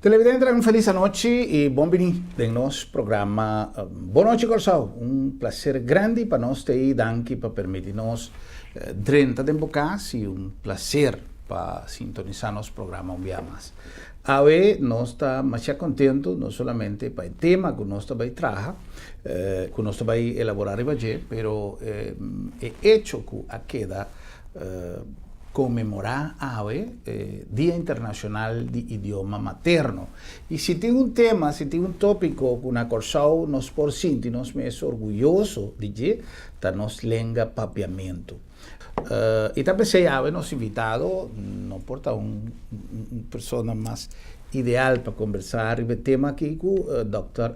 Televidente, uma feliz noite e bem-vindo em nosso programa. Boa noite, Corsal. Prazer grande para nós ter aí, para permitir-nos dentro de bocas e prazer para sintonizar nosso programa um dia mais. Hoje nós estamos mais contentos, não somente para o tema que nós vai trazer, que nós vai elaborar hoje, mas é hecho que a queda comemorar hoje Dia Internacional de Idioma Materno. E se tem tema, se tem tópico que na Corsal nos por sentir-nos mais orgulhosos de dizer, da nossa língua papiamento. E também se há nos invitado, não porta pessoa mais ideal para conversar sobre o tema aqui com a Dr.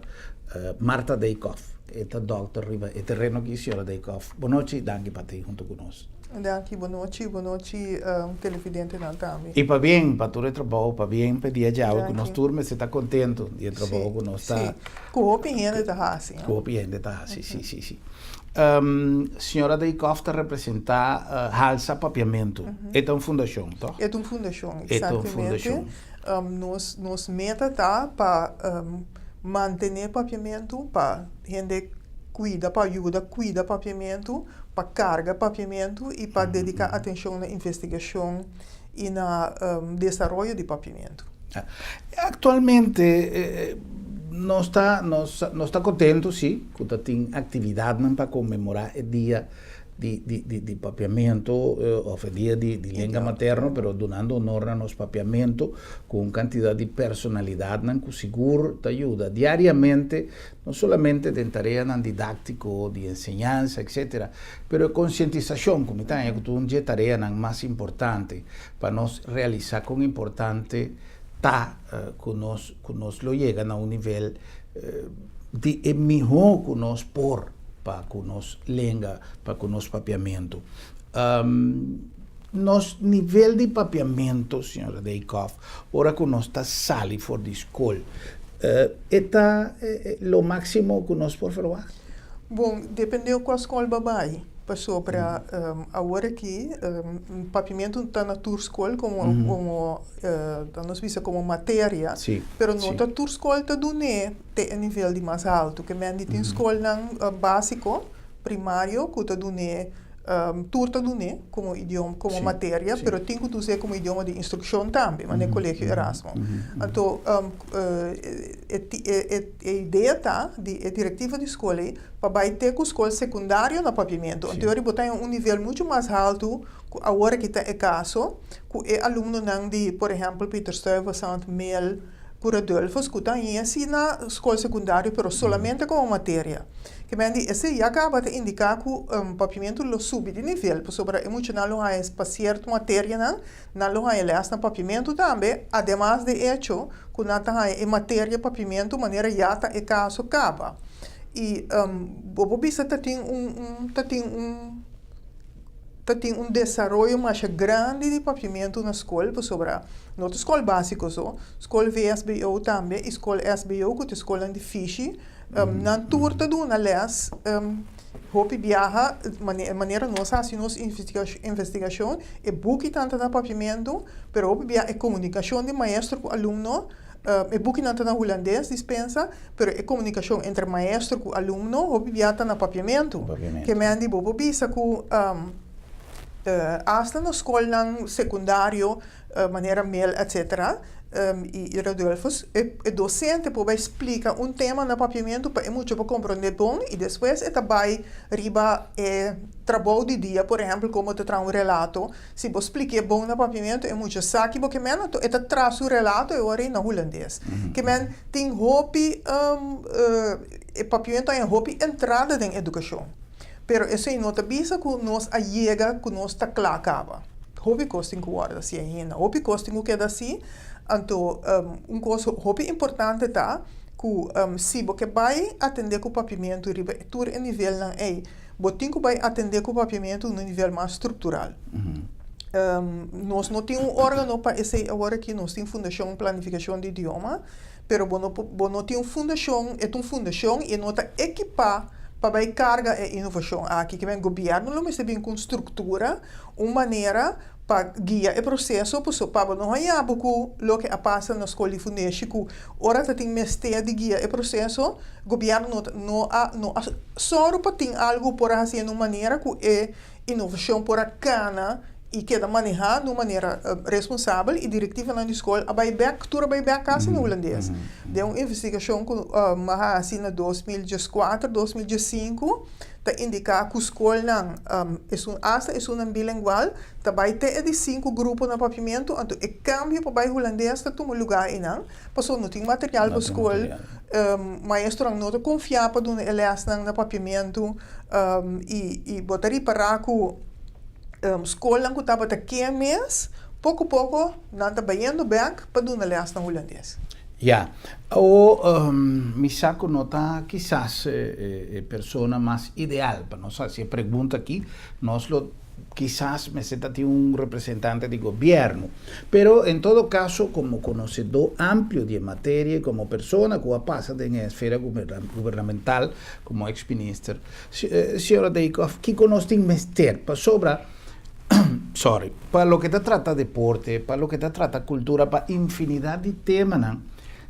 Marta Daykoff. Esta doutora riba é terreno que a senhora Daykoff. Boa noite, danke para estar junto conosco. Danke, boa noite, televidente na também. E para bem, para todo o trabalho, para bem, para dia de aula, que nós turma, você está contente de trabalho que nós está. Sim, com o opinião de assim. Com o opinião de assim, sim. Senhora Daykoff está representar Halsa Papiamento. É uma fundação, tá? É uma fundação, exatamente. Nos meta tá para manter papiamento, para gente cuida, para ajuda, cuida papiamento, para carga papiamento e para dedicar atenção na investigação e na desenvolvimento de papiamento. Atualmente, nós está contentes, sim, que tem atividade para comemorar o dia de papiamento, ou o dia de língua materna, mas dando honor a nosso papiamento com quantidade de personalidade que seguro te ajuda diariamente, não somente em tareas didáticas, de enseñanza, etc., mas conscientização, como está, é uma tarefa mais importante para nós realizar com importante que nós lo llegan a um nível de melhor que nós por para com nossa língua, para com nosso papiamento. Nosso nível de papiamento, senhora Daykoff, ora que nós está sali fora de escola, é o máximo que nós podemos fazer? Bom, depende de qual escola vai. Passou para agora aqui, papiamento está na tua escola como nós vimos como matéria, mas não está tua escola está do a nível de mais alto, que me tem escola básico, primário, que está do turta do como idioma, como matéria, mas tem que usar como idioma de instrução também, mas no colégio Erasmo. Então, a ideia tá a diretiva de escola para ter com escola secundária no papiamento. Então, ele botar um nível muito mais alto, agora que está é caso, que é aluno de, por exemplo, Peter Stuyvesant, Mel, Curadolfos, que está assim na escola secundária, mas somente como matéria. Que esse já acaba de indicar que o papiamento lo sube de nível, sobre emocional é para certa matéria, não é leste no papiamento também, además de hecho, que não é matéria papiamento, maneira já está é caso acaba. E o bisa tem desenvolvimento mais grande de papiamento na escola, sobre não escola básica só, escola VSBO também, escola SBO, que é escola de fiche, na turta do na les, hopi viaja, maneira nossa assim nos investigação, é buque tanto na papiamento, pero hopi viaja é comunicação de maestro com aluno, é buque tanto na holandês dispensa, pero é comunicação entre maestro com aluno, hopi viaja na papiamento, que me andi bobo bisa com hasta na escola secundário, maneira mel, etc., e Rodolfos, o docente pode explicar tema no papiamento para muito para compreender bom e depois vai riba trabalho de dia, por exemplo, como te traz relato, se você explica bom no papiamento é muito saque porque menos traz o relato e ora na holandês. Que tem hopi papiamento é hopi entrada na educação. Pero isso não te bisa que nós chega que nós está claro acaba. Hopi costing guarda se ainda. Hopi costing que é assim. Então, coisa muito importante tá que se você vai atender com o papiamento tudo em nível não é, você vai atender com o papiamento no nível mais estrutural. Nós não temos órgão para esse agora aqui nós temos fundação planificação de idioma, pero não temos fundação, é uma fundação e não está equipar para carga e inovação aqui que vem governo, mas também com estrutura, uma maneira para guiar o processo, para não olhar o que passa na escola de fundência, ora tem mestre de guiar o processo, o governo não só para ter algo por fazer de uma maneira que é inovação por a cana e que manejar de uma maneira responsável e diretiva na escola, vai back casa no holandês. De uma investigação que assim na 2004, 2005, ta indica que a escola é uma bilingual, ta vai ter de 5 grupos na papiamento, então o cambio para o holandês ta toma lugar em não, passou não tem material para a escola, maestro não confia para do elas na papiamento e botaria para que escola que estava aqui mês, pouco a pouco não está indo back para do elas na holandês. Ya, o mi saco nota quizás persona más ideal para nós hacer pregunta aquí, quizás me sienta un representante de gobierno, pero en todo caso como conocedor amplio de materia y como persona que pasa en la esfera gubernamental como ex-minister, señora Dijkhoff, ¿qué conoce mester para sobra para lo que te trata deporte, para lo que te trata cultura, para infinidad de temas,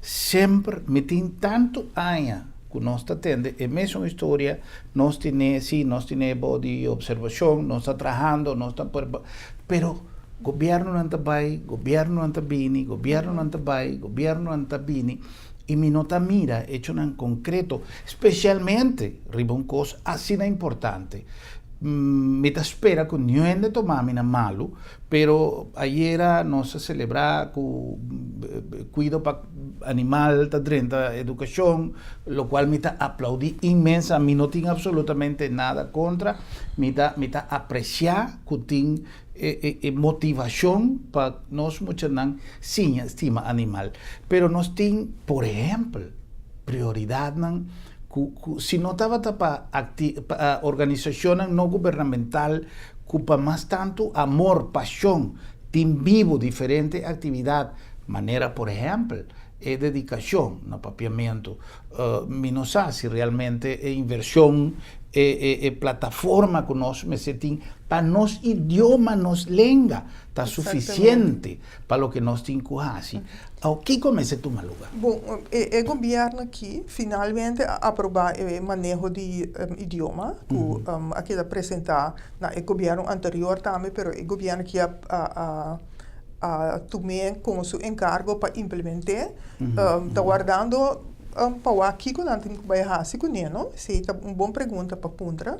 sempre me tem tanto años que nós atende, é mesma história, nós temos de observação, nós está trabalhando, pero governo não está bem, governo não está bem, governo não está bem, governo não está bem, e me nota mira, hecho em concreto, especialmente, ribon coisa assim importante. Me espera que não é de tomar mina malo, pero ayer nós celebrar com cuido para animal, tá dentro da educação, lo qual me está aplaudi imensa, me não tem absolutamente nada contra, me está apreciar que tem motivação para nós muitos não sim estima animal, pero nós tem, por exemplo, prioridade não se não estava para a organização não governamental ocupa mais tanto amor, paixão, tem vivo diferente atividade, maneira, por exemplo, é dedicação no papiamento, me não sei se realmente é inversão, é plataforma que nós temos para nosso idioma, nos língua, está suficiente para o que nós temos que fazer. O que começa a tomar lugar? Bom, o governo aqui finalmente aprovar o manejo de idioma, que aqui apresentar no governo anterior também, mas o governo que tomou como seu encargo para implementar, está guardando para aqui que não tem que baixar se conhece, se é uma boa pergunta para puntra.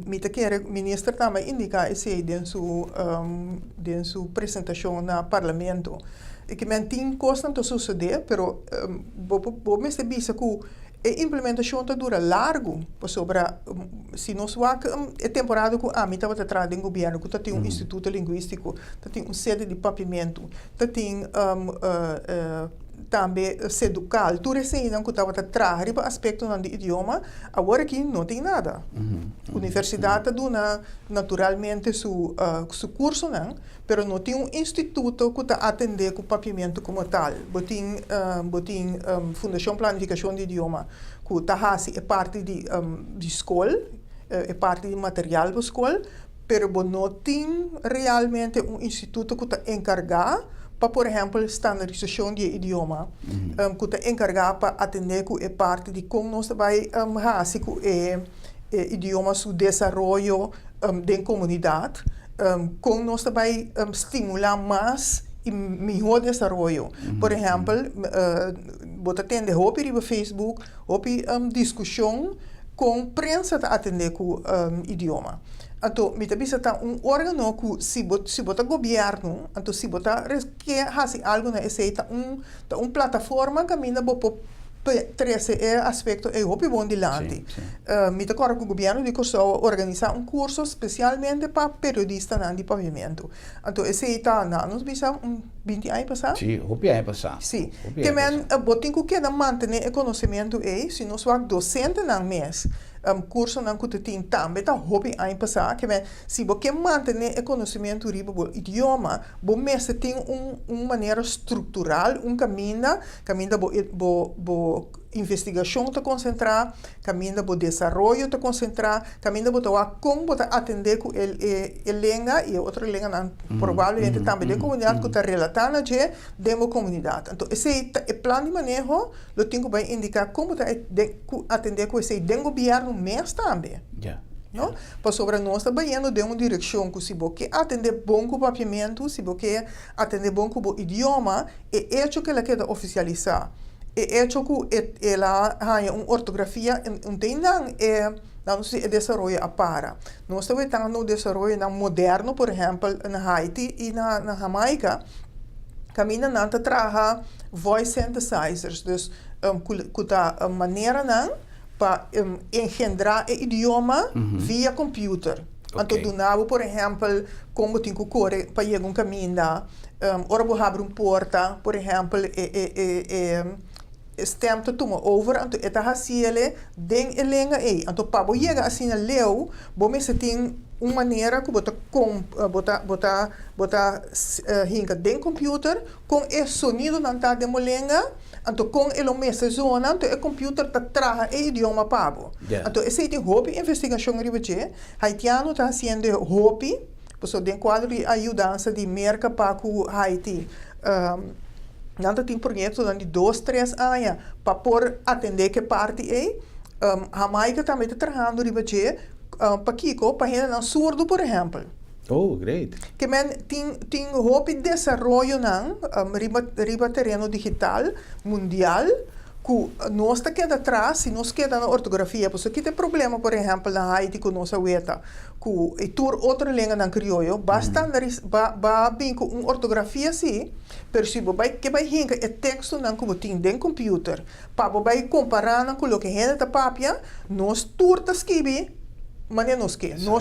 Me quer ministro também indicar isso dentro sua apresentação no parlamento. E que tem coisas que suceder, pero vou me saber que a implementação dura largo, sobre se nós é temporada que me estava atrás do governo, que tem instituto linguístico, tem sede de papiamento, tem também seducal, tudo isso que estava atrás para aspecto do idioma, agora aqui não tem nada. A universidade dá naturalmente seu curso, não, pero não tem instituto que está atendendo o papiamento como tal. Tem Fundação Planificação de Idioma, que está é parte de escola, é parte de material para a escola, pero não tem realmente instituto que está encarregado para, por exemplo, standaardização de idioma, que está encarregado para atender que é parte de como nós vai fazer que idioma seu desenvolvimento da comunidade, como nós vai estimular mais e melhor desenvolvimento. Por exemplo, você atende hopi no Facebook, hopi discussão com prensa a atender com idioma. Então, me também está órgão que se botar governo, então se botar quer fazer algo na receita, uma plataforma que ainda vou trazer aspecto é muito bom de lante. Me está claro que o governo de Kosovo organizar curso especialmente para periodistas de paviamento. Então, esse está nós bisa 20 anos passado. Sim, 20 anos passado. Sim. Que men botin que queda manter o conhecimento se nós vamos docente na mês. Curso não que tem também tá hobby aí passar que se você manter o conhecimento riba do idioma você tem uma maneira estrutural caminho investigação te concentrar, caminha bo desenvolvimento te concentrar, caminha bo como bo atender com el lenga e outra lenga não provavelmente também de comunidade que está relatando de demo comunidade. Então esse plano de manejo lo tenho bem indicar como tá atender com esse den governo mês também. No? Para sobre nós trabalhando de uma direção que se você atender bom com o papiamento, se você atender bom com o idioma, é hecho que ela quer oficializar. É hecho que ela tem uma ortografia, não tem não se desenvolve a para. Nós estamos tendo desenvolvimento moderno, por exemplo, na Haiti e na Jamaica, caminha não traga voice synthesizers, dus a maneira não para engendrar o idioma via computer. Então, do nabo, por exemplo, como tem que correr para ir um caminho, ora vou abrir uma porta, por exemplo, stem te toma over, então eta hasiele den elenga ei. Então, para você chegar assim na leu, você tem uma maneira que bota hinga den computer com o sonido não tá de molenga. Então, com ele mesma zona, então o computer está traz o idioma pabo. Então, esse é o investigação ribeche. Haitiano está fazendo hopi, porque tem quadro de ajudança de merca para o Haiti. Não tem projeto de 2-3 anos para por atender que parte é. Jamaica também está trabalhando ribeche para Kiko, para gente não surdo, por exemplo. Oh, great. Que men tem hope de desenvolvimento não, riba terreno digital mundial, que nós está queda atrás, se nós queda na ortografia, porque aqui tem problema, por exemplo, na Haiti que nós aguenta, que tur outra língua na crioulo, basta bem com uma ortografia assim, percebo que vai hinca o texto não que tem dentro do computer, para vai comparar com o que gente tá papia, nós tur tá escrever maneira nós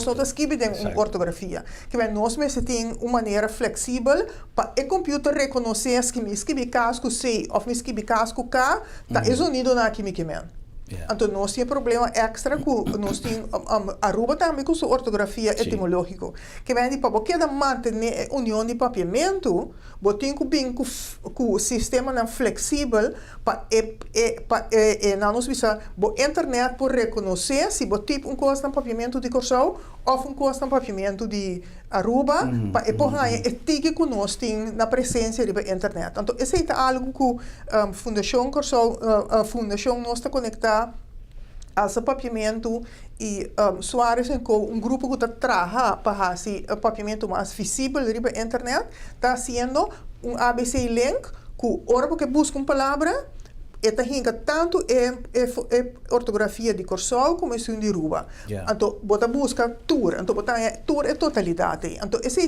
não escrevemos uma ortografia. Que nós mesmo temos uma maneira flexível para o computer reconhecer que me escrevi casco C ou me escrevi casco K, está unido na química. Então, nós temos problema extra que nós temos Aruba também com sua ortografia etimológica. Que vem de para você manter a união de papiamento, você tem que bem com o sistema não flexível para nós bisa a internet por reconhecer se você tipo coisa no papiamento de Corsau ou coisa no papiamento de Aruba, para por aí etiqueta que nós temos na presença da internet. Então, esse é algo que a Fundação Corsau, a Fundação nós está conectada ao papiamento e Soares com grupo que está trabalhando para esse papiamento mais visível na internet, está fazendo ABC link que ora porque busca uma palavra eta hinga tanto ortografia de Corsol como de Aruba. Então, bota busca tour. Então, bota tour é totalidade. Então, essa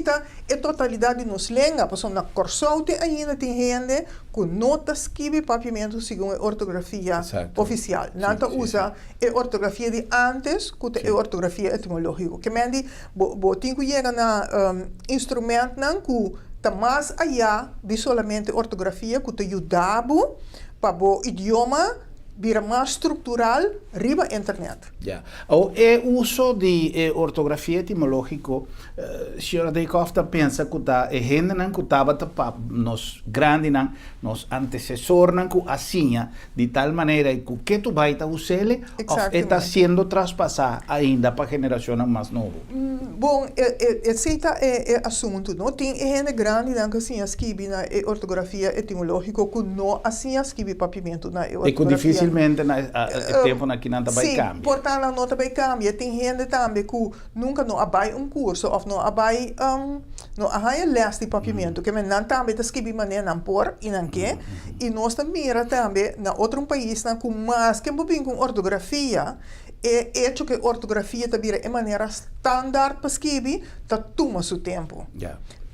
é a totalidade de nos lenga. Porque na Corsol ainda tem gente que não escreve papiamento segundo a ortografia oficial. Não usa a ortografia de antes que a ortografia etimológica. Que mendi, tem que chegar na instrumento que está mais allá de solamente ortografia que te ajuda para o idioma vira mais estrutural riba internet. O uso de ortografia etimológico, senhora Deikofta pensa que a gente não estava nos grandes, nos antecessores, que assim, de tal maneira que tu vai usar, está sendo traspassado ainda para a geração mais nova. Bom, esse é o assunto. Não tem gente grande que assim escreve na ortografia etimológica que não assim escreve papiamento na ortografia. E que dificilmente o tempo aqui não vai cambiar. Sim, portanto não vai cambiar. Tem gente também que nunca não abai curso ou não abai não há les de papiamento, que não também escreve maneira não por e não que. E nós também mira também na outro país que mais que com ortografia é hecho que a ortografia também é maneira standard para escrever, está toma seu tempo.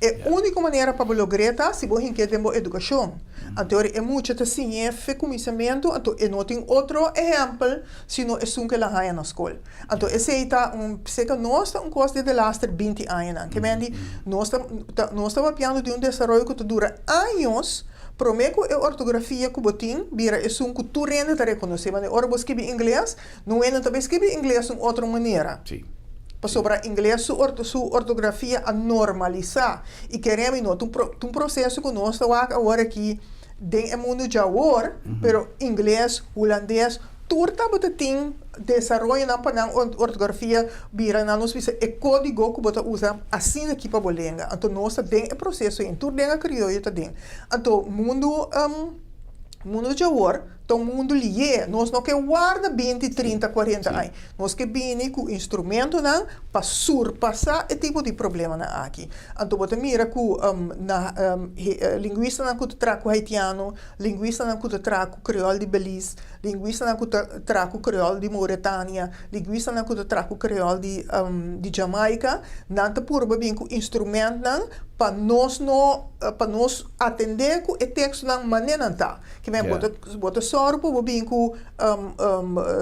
É a única maneira para lograr se você quer ter educação. Então, é muito assim, é conhecimento, então, não tem outro exemplo, se não é assim que ela vai na escola. Então, esse é nós estamos coisa de last 20 anos, que nós estamos falando de desenvolvimento que dura anos. Prometo a ortografia que botin vira é que tu rende a reconhecer. Mas agora você escreve inglês, não é também escrever inglês de outra maneira. Sim. Para sobre inglês, sua ortografia a normalizar. E queremos um processo que nós estamos agora aqui den é mundo jawor, pero inglês, holandês, turta bota tem desarrollo na panang ortografia bira na nos visa é código que bota usa assim aqui para bolenga. Então nossa den é processo em tur den a crioulo tá den. Então mundo jawor, então mundo lié, nós não que guarda 20, 30, 40 anos. Nós que bem com instrumento não para surpassar esse tipo de problema na aqui. Então bota mira com linguista não que trago haitiano, linguista não que trago creole de Belize, linguista não que trago creole de Mauritânia, linguista não que trago creole de Jamaica, não te por bem com instrumento não para nós atender com o texto na maneira não tá. Que vem bota sorpo bem com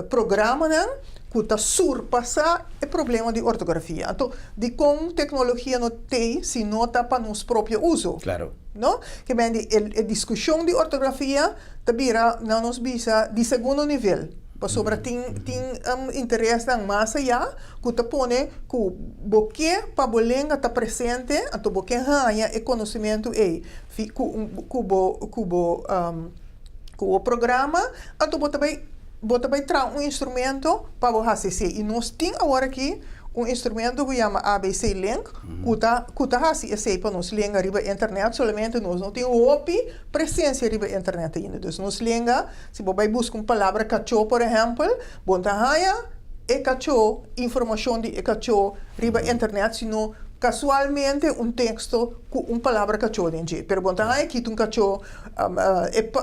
programa não que está surpassar o problema de ortografia. Então, de como tecnologia não tem, se não está para nosso próprio uso. Claro. Não? Que bem, a discussão de ortografia também não nos visa de segundo nível. Sobre tem interesse na massa já, que está pone que o boque para bolenga está presente, então boque ganha e conhecimento é o programa, então bota vai trazer instrumento para o HCC. E nós temos agora aqui instrumento que chama ABC Link, que está HCC para nós ligar riba internet, solamente nós não temos presença riba internet ainda. Então, nós liga, se você busca uma palavra cachorro, por exemplo, bota e cachorro, informação de cachorro riba internet, senão casualmente texto com uma palavra cachorro dentro. Pero bom, aqui cachorro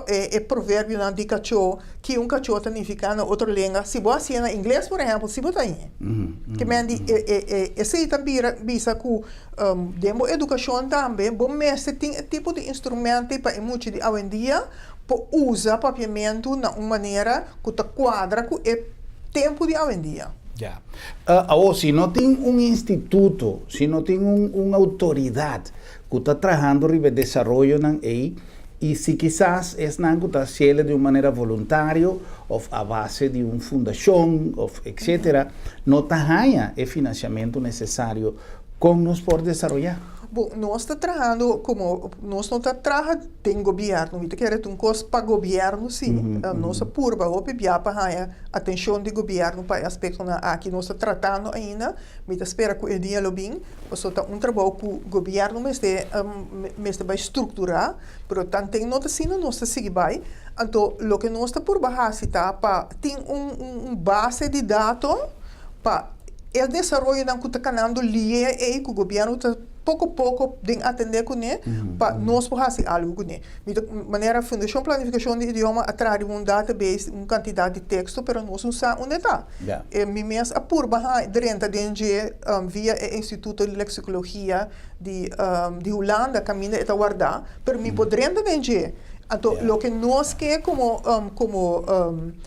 é provérbio de cachorro que cachorro significa na outra língua. Se você na inglês, por exemplo, se você aí. Que mendi esse também visa que demo educação também, bom mestre tem tipo de instrumento para muito de hoje em dia para usar papiamento na uma maneira que está quadra com o tempo de hoje em dia. Ya. Ou se não tem instituto, se não tem uma autoridade que está trabalhando sobre o desenvolvimento aí, e se quizás é não que está fazendo de uma maneira voluntária ou a base de uma fundação, etc., não está o financiamento necessário como nos por desenvolver. Bom, nós estamos trabalhando como nós não estamos trabalhando em governo, então quer dizer, coisa para governo sim, nossa purba, o PBA para a atenção do governo para aspecto na aqui nós estamos tratando ainda, me espera que o dia lo bem, porque está trabalho que o governo mas vai estruturar, mas também nós assim nós seguir vai, então o que nós estamos por base tá para tem base de dados para o desenvolvimento que está canando linha aí que o governo está pouco a pouco de atender com ele para nós fazer algo com ele. De maneira fundação planificação de idioma atrai database uma quantidade de texto, pero nós não sabemos onde está. Me mesmo apurba dentro via o Instituto de Lexicologia de Holanda caminha eta guardar, pero me podendo dentro. Então, o que nós quer como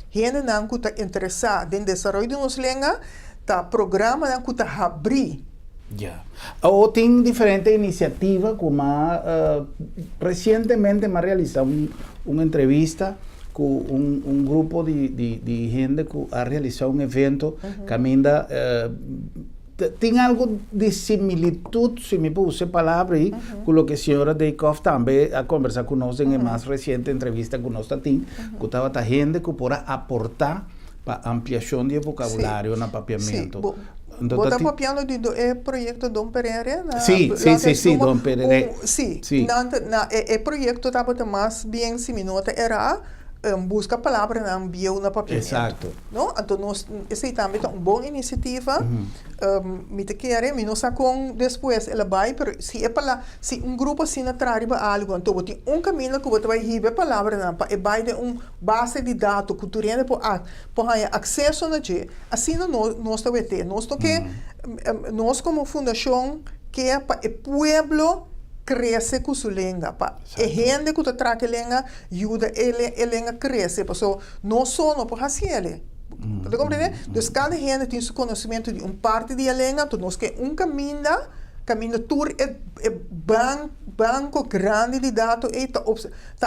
gente que está interessada em desenvolver de nossa língua, tá programa que está abrir. Ou tem diferentes iniciativas, como recentemente me realizado uma entrevista com grupo de gente que ha realizado um evento que ainda tem algo de similitud, se me puse a palavra aí, com o que a senhora Deikoff também a conversar conosco em mais recente entrevista que nós temos, que estava a gente que pode aportar para ampliação de vocabulário no papiamento. Bota papiando de projeto Dom Pereira? Sim, Dom Pereira. Sim, o projeto estava mais bem seminota, era busca a palavra na bio na papiamento. Exato. Não? Então, essa também é uma boa iniciativa. Me te quer, me não sei como depois ela vai, mas se grupo assim atrás algo, então tem caminho que você vai receber a palavra na vai de base de dados que tu rende por acesso a gente. Assim nós estamos ter. Nós como fundação que é para o pueblo cresce com sua língua. A gente que está traz a língua ajuda a língua a crescer. Porque não só não pode fazer ele. Você compreende? Então, cada gente tem seu conhecimento de parte da língua, então nós que caminho caminho tour é banco grande de dados e tá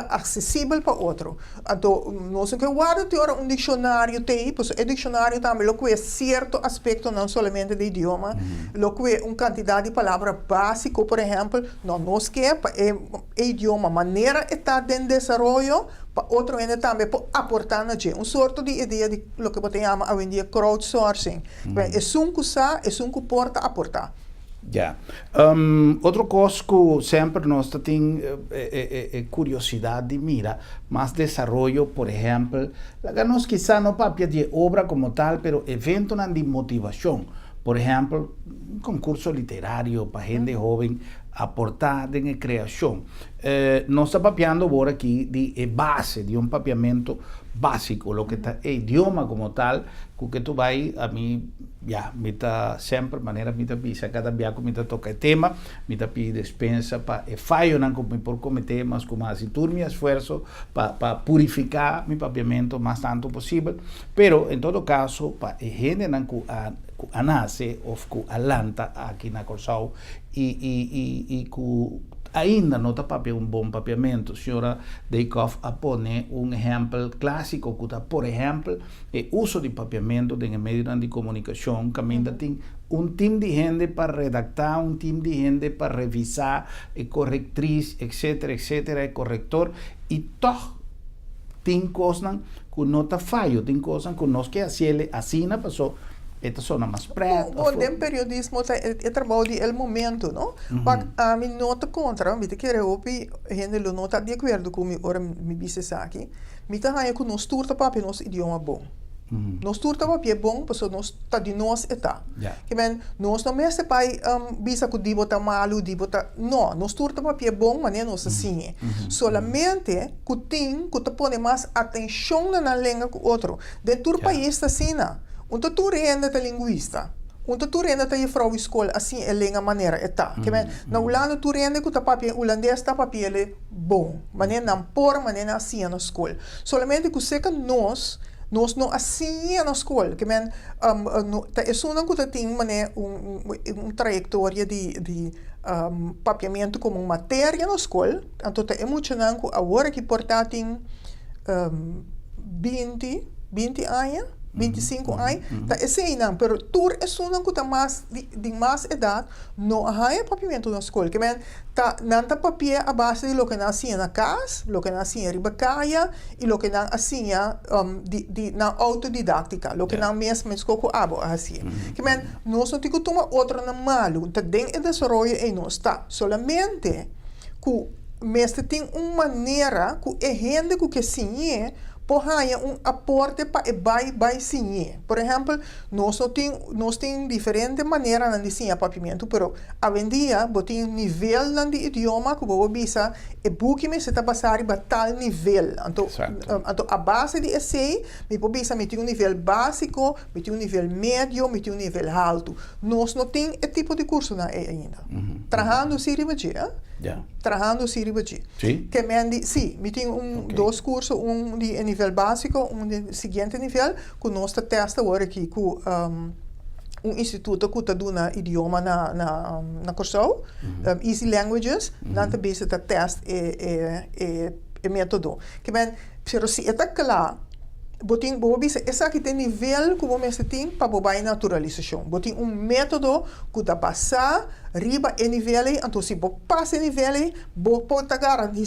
acessível para outro. Então, nós que guarda teora dicionário tem, pois o dicionário também lo que é certo aspecto não somente de idioma, lo que é uma quantidade de palavras básico, por exemplo, não nós que é idioma maneira está em desenvolvimento para outro ainda também para aportar na gente, sorto de ideia de lo que você chama hoje em dia crowdsourcing. É um que sa, é um que porta aportar. Ja. Outro coisa que sempre nós temos curiosidade de mirar, mais desenvolvimento, por exemplo, nós quizá não papel de obra como tal, pero evento de motivação. Por exemplo, um concurso literário para gente jovem aportar em criação. Nós estamos papeando agora aqui de base, de papeamento básico, lo que está idioma como tal, que tu vai a mim, me tá sempre maneira me tá pisa cada dia me tá toca tema, me tá pide dispensa para falho não como por cometer, mas como assim turmi esforço para purificar meu papiamento mais tanto possível, pero em todo caso para gente não a nasce ou a lanta aqui na Corsau e ainda não está papel bom papiamento. A senhora Deikoff apone exemplo clássico que está, por exemplo, o uso de papiamento em meio de comunicação, que ainda tem time de gente para redactar, time de gente para revisar, corretriz, etc., corretor, e todo tem coisas que não está falho, tem coisas que nós que assim passou. Esta zona mais preta. O periodismo é trabalho de momento, não? Mas a mim nota contra, me te quer ouvir, gente não está de acordo com ora me disse aqui, me tá aí que nós turta papel nosso idioma bom. Nós turta papel bom, porque nós tá de nós está. Que bem, nós não mesmo pai bisa que dibo tá malo, dibo tá não, nós turta papel bom, mas nós assim. Solamente que tem que te põe mais atenção na língua que outro. Dentro do país está assim, tu renda a linguista, tu renda a vrouw escola, assim é a maneira está. Que bem, na Holanda tu renda que o papel holandês tá papel bom, maneira não por maneira assim na escola. Solamente que sei que nós não assim na escola, que bem, é só não que tem maneira trajetória de papiamento como matéria na escola, então é muito não que agora que portar tem 20 anos 25 anos, tá assim não, pero tur é só não que mais de mais idade, não há papiamento na escola, que bem, tá não tá papel a base de lo que nascia na casa, lo que nascia ribacaia e lo que não assim de na autodidática, lo que não mesmo escoco abo assim. Que bem, nós não temos que tomar outra na malo, tá dentro do desenvolvimento e não está, solamente que mesmo tem uma maneira que é gente que sim porra aporte para vai sim. Por exemplo, nós temos diferentes maneiras de desenhar papiamento, pero hoje em dia, tem nível de idioma que você bisa e book me se está passar para tal nível. Então, a base de essay, me bisa me tem nível básico, me tem nível médio, me tem nível alto. Nós não temos esse tipo de curso ainda. Trabalhando siribadia, trabalhando siribadia. Sim. Que me tem dois cursos, de nível básico, de seguinte nível, que nós testa agora aqui com instituto que está dando idioma na Corsau, Easy Languages, nós também está testa e método. Que bem, se está claro, esse aqui tem nível que você tem para a naturalização. Você tem método que dá passar, riba e nível, então se você passa o nível, você pode garantir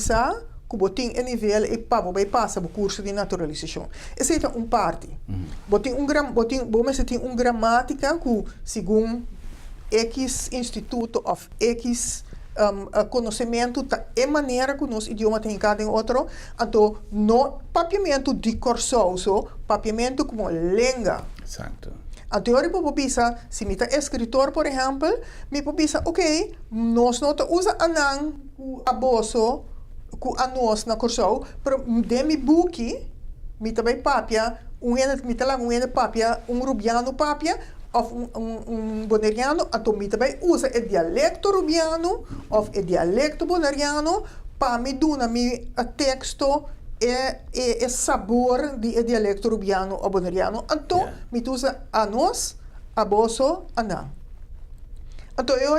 que você tem nível e para você passar o curso de naturalização. Essa é uma parte. Você tem uma gramática que, segundo X Instituto of X conhecimento é maneira que o nosso idioma tem cada outro, então não papiamento de curso, papiamento como língua. Exato. A teoria para pensar, se me está escritor, por exemplo, me pensa, ok, nós não usa anang a bolso ku a nós na curso, pero de mi buki, me também papia, me tá lá papia, rubiano papia, of boneriano, então me também usa o dialecto rubiano ou o dialecto boneriano para me dar mi texto e sabor de dialecto rubiano ou boneriano. Então me usa a nós, a bolso, a não. Então, eu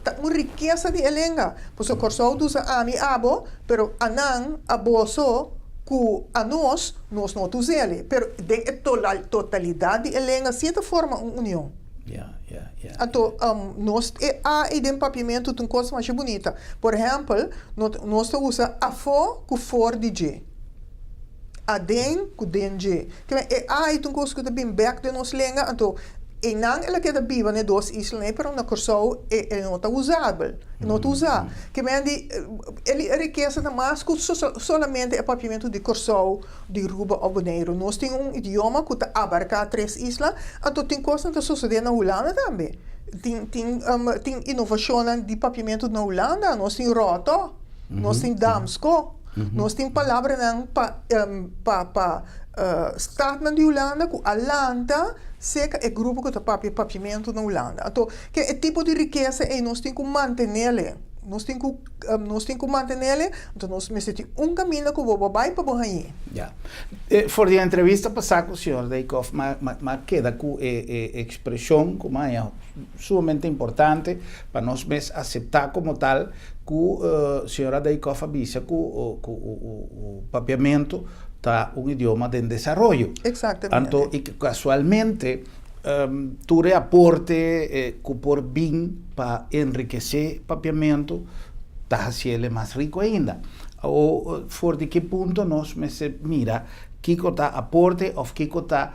tá uma riqueza de elenga. Pois o corso usa a mi abo, pero anan aboso que a nós não usamos. Pero de totalidade de elenga, certa forma, uma união. Então, nós há um papiamento de uma coisa mais bonita. Por exemplo, nós usamos a fo com for de G. A den com den G. Há uma coisa que é back de nossa língua. Então, e não ela queda viva né dois islas, pero na corso não está usável, não está usado. Que mende ele riqueza mais que somente o papiamento de corso de Aruba ou Bonaire. Nós temos idioma que abarca 3 islas, então tem coisas que sucedem na Holanda também. Tem inovação de papiamento na Holanda, nós temos roto, nós temos damsko, nós temos palavras para Staat de Holanda, com Atlanta, seca é grupo que está papiamento na Holanda. Então, que é tipo de riqueza e nós temos que manter nós temos que manter então nós precisamos caminho que vai para aí. Já. For a entrevista passada com o senhor Daycoff, mas queda com expressão como é sumamente importante para nós mesmos aceitar como tal que o senhor Daycoff avisa que o papiamento está um idioma de desenvolvimento. Exatamente. Então, e que casualmente tu aporte que por bem para enriquecer o papiamento, está fazendo mais rico ainda. Ou for de que ponto nós mira que está aporte ou que está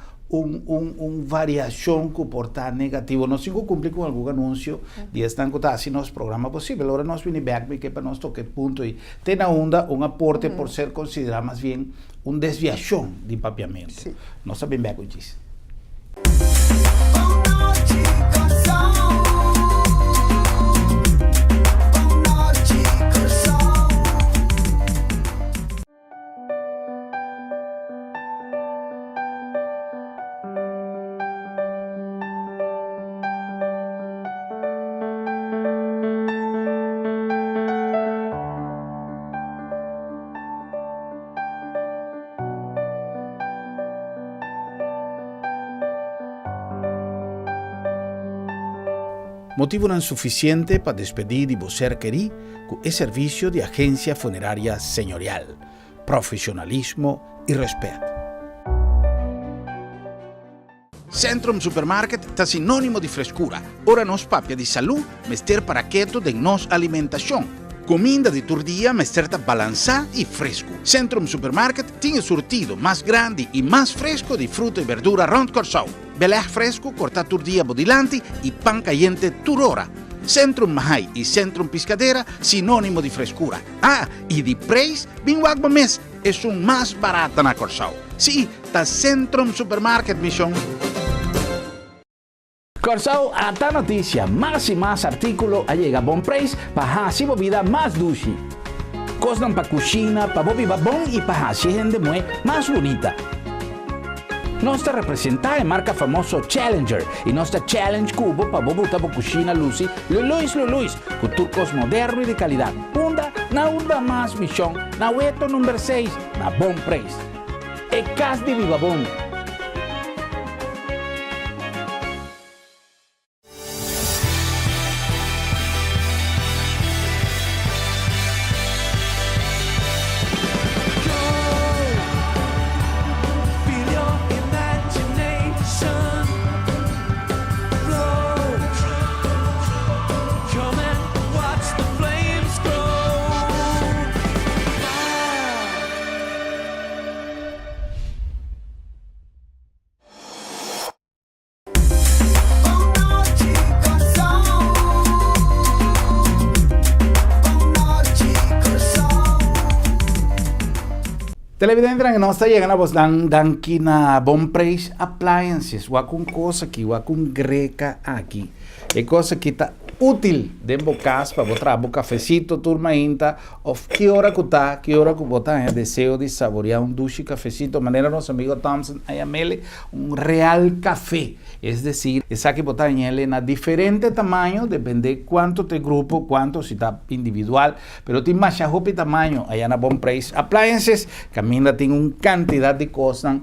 variação que porta negativo. Nós temos que cumprir com algum anúncio de estar que assim nosso programa possível. Agora nós vamos back que para nós toque ponto e tem na onda aporte por ser considerado mais bem desviação de papiamento. Sim. Nós sabemos bem o que diz. Motivo não suficiente para despedir de você querer com o serviço de agência funerária senhorial, profissionalismo e respeito. Centrum Supermarket está sinônimo de frescura. Ora nos papia de saúde, mester para quieto de nos alimentação. Comida de todo dia, mester está balançado e fresco. Centrum Supermarket tem surtido mais grande e mais fresco de fruta e verdura rond Corsau. Belé fresco, corta todo dia bodilante e pan caliente turora. Centrum Mahai e Centrum Piscadeira, sinônimo de frescura. Ah, e de preço, bem wagba mes, é um mais barato na Corsau. Sim, tá Centrum Supermarket, mission. Corsau, ata notícia, mais e mais artículo chega a bom preço para a vida mais doce. Costam para cozinha, para bobiba bom e para a gente mais bonita. Nós representamos a marca famosa Challenger e nossa Challenge Cubo para botar para cozinha Lucy, Luluis, com turcos modernos e de qualidade. Punda, na onda mais missão, na Weto número 6, na bom preço. É casa de Viva Bom. Televidente que nós está chegando a vos aqui na Bom Preço Appliances, ou com coisa aqui, ou com greca aqui. É coisa que está útil dentro da casa para botar um cafecito, turma ainda, ou que hora que botar desejo de saborear duche cafecito, de maneira nosso amigo Thompson, aí mele real café. É decir, essa que botar ele na diferente tamanho, depende quanto te grupo, quanto se está individual, pero tem mais de tamanho aí na Bom Preço Appliances, que ainda tem uma quantidade de coisas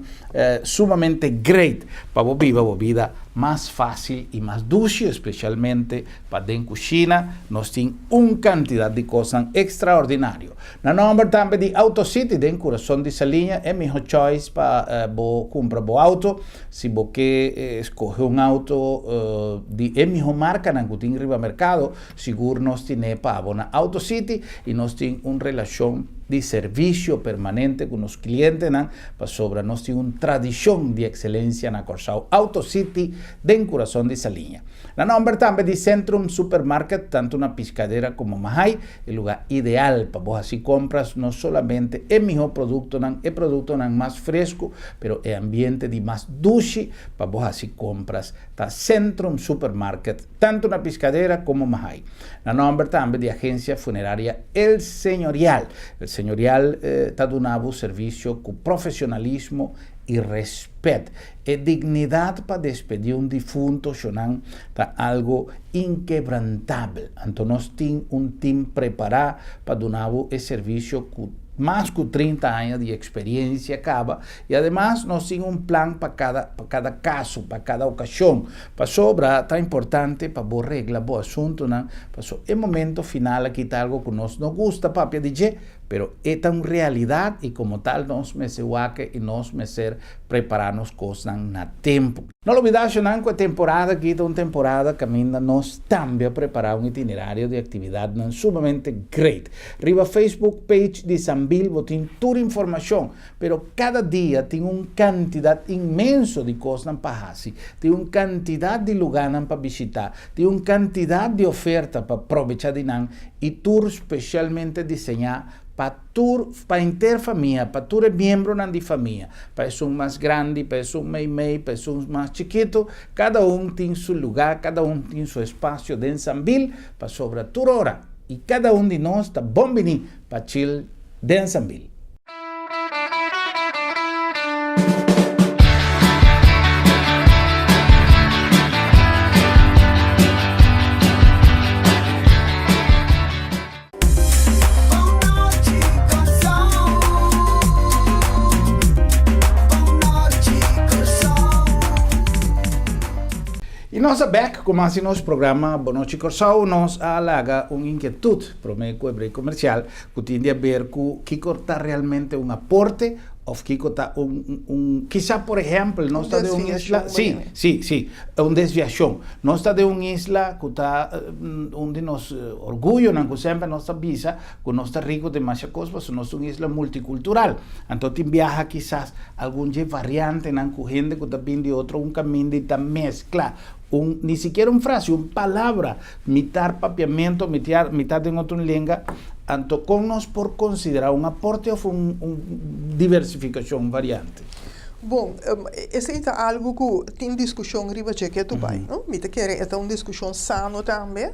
sumamente great para viver a vida mais fácil e mais doce, especialmente para dentro da cozinha. Nós temos uma quantidade de coisas extraordinárias. Na número também de AutoCity, dentro do coração de Salinha, é melhor choice para comprar o auto. Se você quer escolher um auto de melhor marca, não tem riba mercado, seguro nós temos para na AutoCity e nós temos uma relação de serviço permanente com os clientes, para sobre nós temos uma tradição de excelência na Corsao AutoCity, dentro do coração de Salinha. Na número também de Centrum Supermarket, tanto na Piscadeira como Mahai, é o lugar ideal para você assim compras, não somente é melhor produto, é produto mais fresco, mas é ambiente de mais doce para você assim compras, tá Centrum Supermarket, tanto na Piscadeira como Mahai. Na número também de agência funerária El Señorial. El Señorial está dando serviço com profissionalismo e respeito. É dignidade para despedir um defunto, tá algo inquebrantável. Então, nós temos um time preparado para dar esse serviço com mais de 30 anos de experiência acaba, e además nós temos um plano para cada caso, para cada ocasião. Para sobra, está importante para boa regla, bom assunto, não? Para é momento final aqui está algo que nós não gosta, papi, dizer, pero é tão realidade e como tal nós merecemos e nós merecemos preparar-nos coisas na tempo. Não olvidar que a temporada aqui é uma temporada que ainda nós também preparar um itinerário de atividade sumamente great. Riba Facebook page de Sambil, tem toda informação, pero cada dia tem uma quantidade imensa de coisas para fazer, tem uma quantidade de lugares para visitar, tem uma quantidade de oferta para aproveitar de nan e tour especialmente desenhado para interfamília, para todos os membros da família, para um mais grande, para um meio, para um mais chiquito, cada tem seu lugar, cada tem seu espaço dentro de Sambil, para sobre toda hora. E cada de nós está bom venir para chill dentro de Sambil. E nós back, como assim nosso programa Boa Noite Corsao, nós alaga uma inquietude para o meio comercial que tem a ver com que está realmente um aporte ou que está quizá, por exemplo, nós está de uma isla, sim, uma desviação. Nós está de uma isla que está onde nós orgulho, não sempre nós visa, que nós está rico de mais coisas, nós é uma isla multicultural. Então tem viaja quizás algum variante, não com gente que está vindo de outro, um caminho de mescla. Ni siquiera una frase, una palabra, mitad papiamento, mitad en otra lengua, tanto con nos por considerar un aporte o una diversificación variante. Bom, esse é algo que tem discussão riba que é tu vai, não? Me te quer é uma discussão sano também,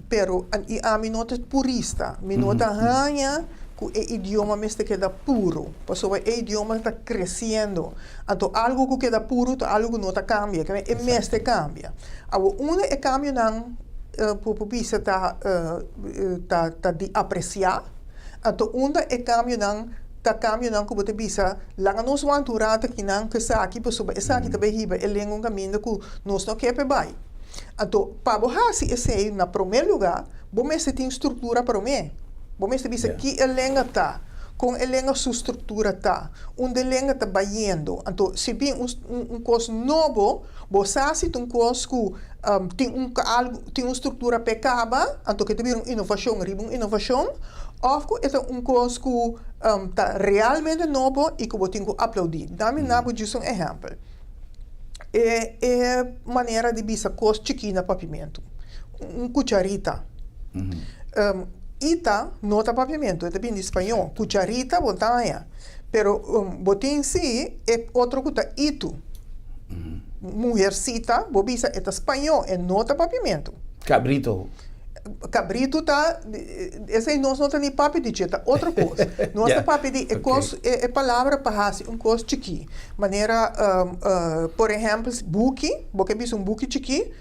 pero a mim não é purista, me não é ranha que o idioma mesmo queda puro, porque o idioma está crescendo, então algo que queda puro, algo que não está cambia, que é mesmo cambia. Agora, é cambio não, por isso tá de apreciar, então é cambio não cambio não que você bisa lá nos wanturata que não que sa aqui pessoa essa aqui também riba ele é um caminho que nós não quer vai então para você esse na primeiro lugar você tem estrutura para mim você bisa que a lenga tá com a lenga sua estrutura tá onde a lenga tá baiando então se bem um curso novo você tem um curso que tem uma estrutura pecaba então que tem uma inovação of é um curso que está realmente novo e que eu tenho que aplaudir. Dá-me um exemplo. É maneira de bisa coisa chiquina para pimento. Cucharita. Ita não está para pimento, é bem em espanhol. Cucharita, botanha. Pero botin si é outro que está ito. Mulhercita, bobisa, é espanhol, é não está para pimento. Cabrito tá esse nós não tem nem papo de dieta outra coisa nós yeah. Papo de é palavra para fazer um coisa chiqui maneira por exemplo buki porque bis buki chiqui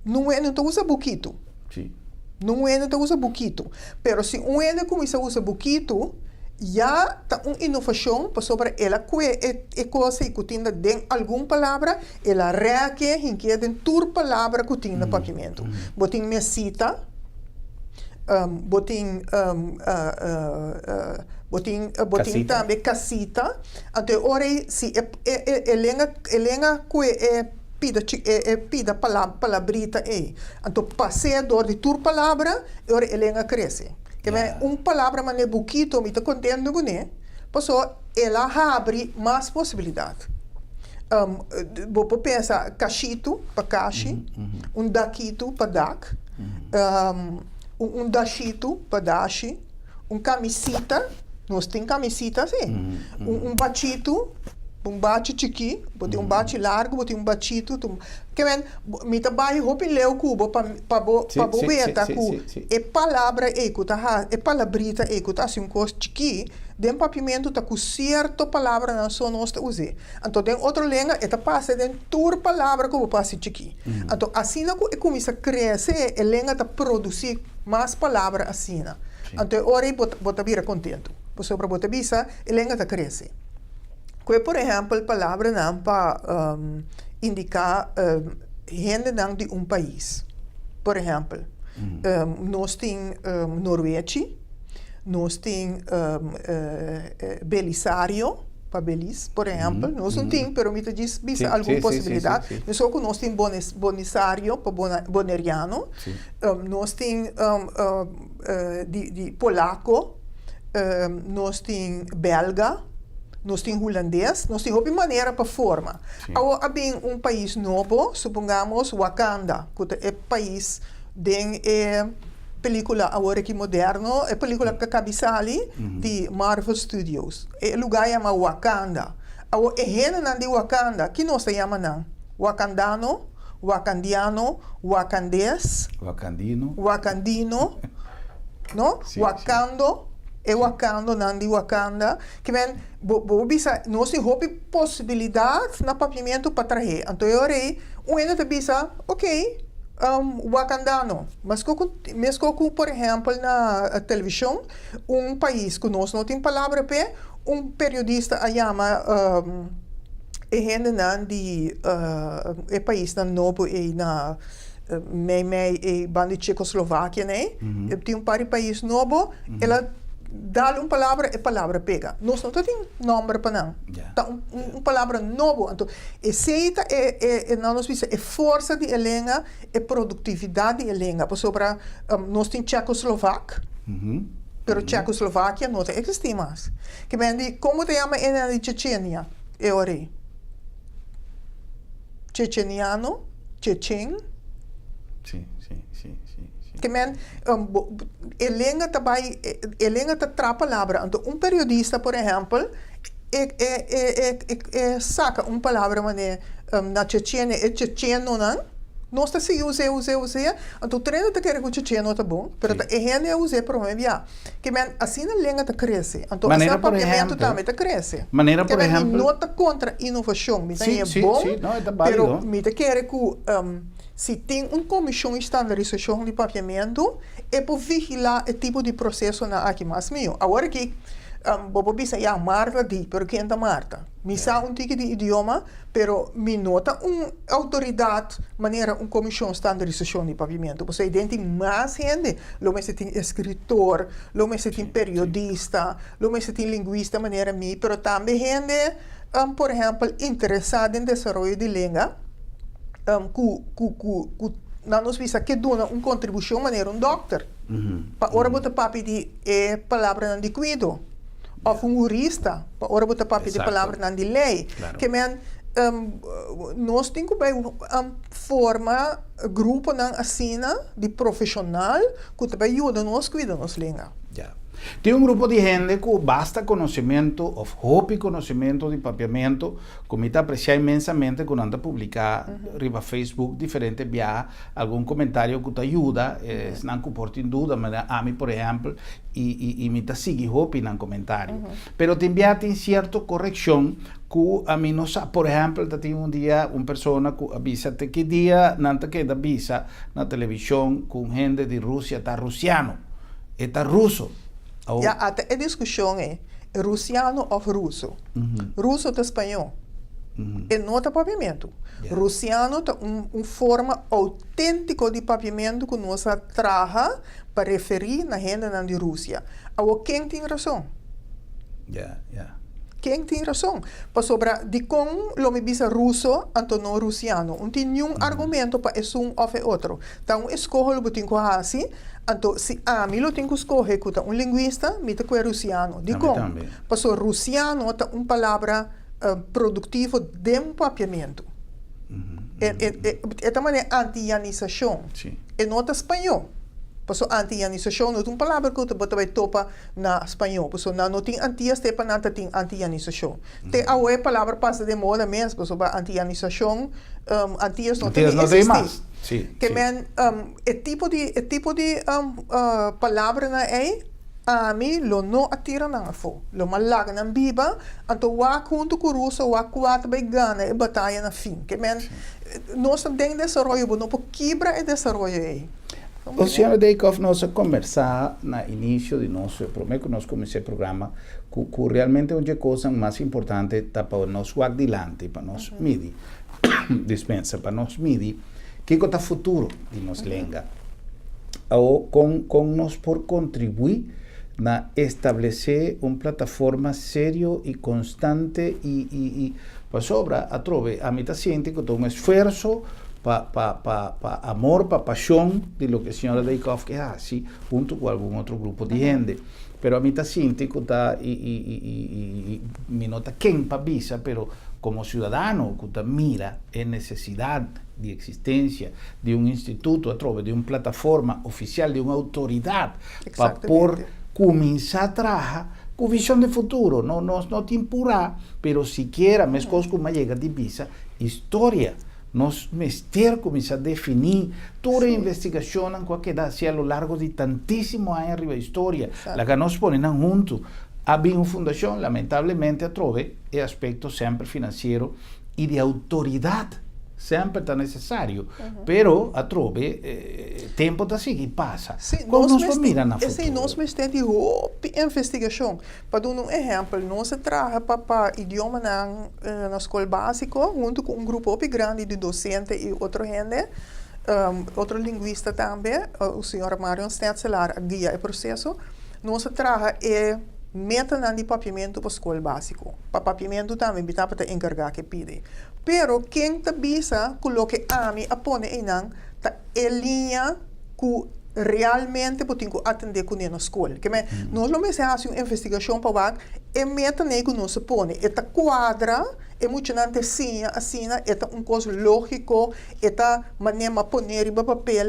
não usa buquito sim não usa buquito pero se começa a usar buquito já tá uma inovação para sobre ela que coisa e cutina de alguma palavra ela reage em que den tur palavra cutina papiamento botin mesita botin botin também casita até ora se elenga que pida palabrita então passeador de tur palavra ora elenga cresce que palavra mas é buquito me tá contendo com né passou ela abre mais possibilidade vou pensar cachito para cachi daquito para dac dachito para dachi camisita nós tem camisita sim bachito bate chiqui botei bate largo botei bachito que me tá vai roupa leu cubo para bobeta cu é palavra é palabrita assim coisa chiqui den papiamento tá com certo palavra na só nós use então tem outra língua é tá passa den tur palavra como passa chiqui então assim não começa a crescer a língua tá produzir mais palavra assim então ora bota vira contento por sobre bota bisa a língua tá crescer que por exemplo palavra não para indicar gente não de país por exemplo nós tem Noruega nós tem Belisário para Belize por exemplo nós não tem pero me diz bisa alguma possibilidade nós tem Bonisário para Boneriano nós tem de polaco nós tem belga nós temos holandês, nós temos outra maneira para forma. Agora, bem país novo, supongamos Wakanda, que é país de película agora que moderno, é película que cabeçali de Marvel Studios. O lugar chama Wakanda. Agora, é gente de Wakanda, que nós chamamos não? Wakandano, wakandiano, wakandês, wakandino, não? Wakando. Wakanda, nandi Wakanda, que vem, nós temos possibilidade na papiamento para trazer. Então, eu orei, ainda bisa, ok, Wakandano, mas mesmo por exemplo, na televisão, país que nós não tem palavra para, periodista a chama, gente de país na novo e na e banda de Tchecoslováquia, né? Tem par de país novo, ela dá palavra e palavra pega. Nós não temos nome para não. Tá palavra novo. Então, aceita é força de língua, é produtividade de língua. Por sobre nós temos Tchecoslováquia, pero Tchecoslováquia não existe mais. Que vem como te chama de Chechenia? É ori. Checheniano, Chechen. Sim. Que língua tá tra palavra. Então, periodista, por exemplo, saca palavra na Chechênia, é checheno, não? Nós tá se usa. Então, treino tá querendo que checheno tá bom, pero é usa provavelmente. Que assim a língua tá cresce. Então, assim o papiamento também tá cresce. Maneira, por exemplo, não tá contra inovação, mas é bom. Não, é válido. Pero me tá querendo que se tem uma comissão de estandarização de papiamento, é para vigiar o tipo de processo na aqui mais meu. Agora que vou pensar, Marta diz, pero quem é Marta? Me sabe tipo de idioma, pero me nota uma autoridade, maneira, uma comissão de estandarização de papiamento. Você tem mais gente, logo você tem escritor, logo você tem periodista, logo você tem linguista, maneira me, pero também gente, por exemplo, interessada em desenvolvimento de língua, na nos visa que dona uma contribuição maneira doctor para ora botar papi de palavra de cuido ou jurista para ora botar papi de palavra de lei que nós temos que forma grupo na assina de profissional que também ajuda nos cuida nos língua. Tem grupo de gente com basta conhecimento, ou hobby conhecimento de papiamento, que me aprecia imensamente quando anda publicar riba Facebook diferente via algum comentário que te ajuda, não que porta em dúvida, mas a mim, por exemplo, e me sigue hobby no comentário. Pero também tem certa correção que a mim não sabe, por exemplo, tem dia uma pessoa que avisa que dia não te queda avisa na televisão com gente de Rússia, está russiano, está russo. Oh. Ja, até a discussão é russiano ou russo. Russo é espanhol. E não tem papiamento. Russiano tem forma autêntica de papiamento que nós traga para referir na gente de Rússia. Agora, quem tem razão? Quem tem razão? Para sobra de como lo me bisa russo, então não russiano. Não tem nenhum argumento para isso um ou outro. Então, escolha o que assim. Então, se a mim lo tenho que escolher que um linguista, me tem que russiano. De como? Para so russiano tem uma palavra produtivo de papiamento. É também anti-ionização. E não é espanhol. Paso anti-ionização não é uma palavra que você vai topa na espanhol. Paso não tem anti-estepa, não tem anti-ionização. Tem a palavra passa de moda mesmo, paso anti-ionização, anti-ios não tem mais. Que men, tipo de palavra na a mim lo não atira na fo. Lo malaga na biba, então wa junto com o russo, wa quatro vai ganhar e batalha na fim. Que men, nós não tem desenvolvimento, não pode quebrar e desenvolver. O senhor Deikoff, nós conversar no início de nosso, prometo que nós começamos o programa, que realmente uma coisa mais importante para nós o adiante, para nós medir, dispensa, para nós medir, que é o futuro de nós língua. Ou com nós por contribuir na estabelecer uma plataforma sério e constante e para sobra, a trove, a mitad siente que todo um esforço para amor, para paixão de lo que a senhora Deikoff que hace, junto com algum outro grupo de gente. Pero a mí está sintico y me nota quem para visa, pero como ciudadano que mira en necesidad de existencia de un instituto a través de una plataforma oficial, de una autoridad, para por comenzar a trabajar con visión de futuro, no te impura, pero siquiera me escojo como llega de visa, historia. Nós mester começar a definir toda a investigação que dá a lo largo de tantíssimos anos arriba da história. La que nós ponemos junto. Havia uma fundação, lamentavelmente, a trove, é aspecto sempre financeiro e de autoridade. Sempre está necessário. Pero a trove, tempo está assim e passa. Como nós miramos na futuro? Nós mestemos de investigação. Para dar um exemplo, nós trabalhamos para idioma na escola básica, junto com grupo grande de docentes e outra gente, outro linguista também, o senhor Marion Stetzelar, guia o processo. Nós trabalhamos meta de papiamento para a escola básica. Para papiamento também, está para encargar que pede. Pero quem te bisa coloque a mim a pone em nan ta linha que realmente podemos atender com na escola. Que nós não fazemos uma investigação para lá e meta nem que nós põe. Esta quadra é muito assim, é uma coisa lógica, é maneira de pôr em papel.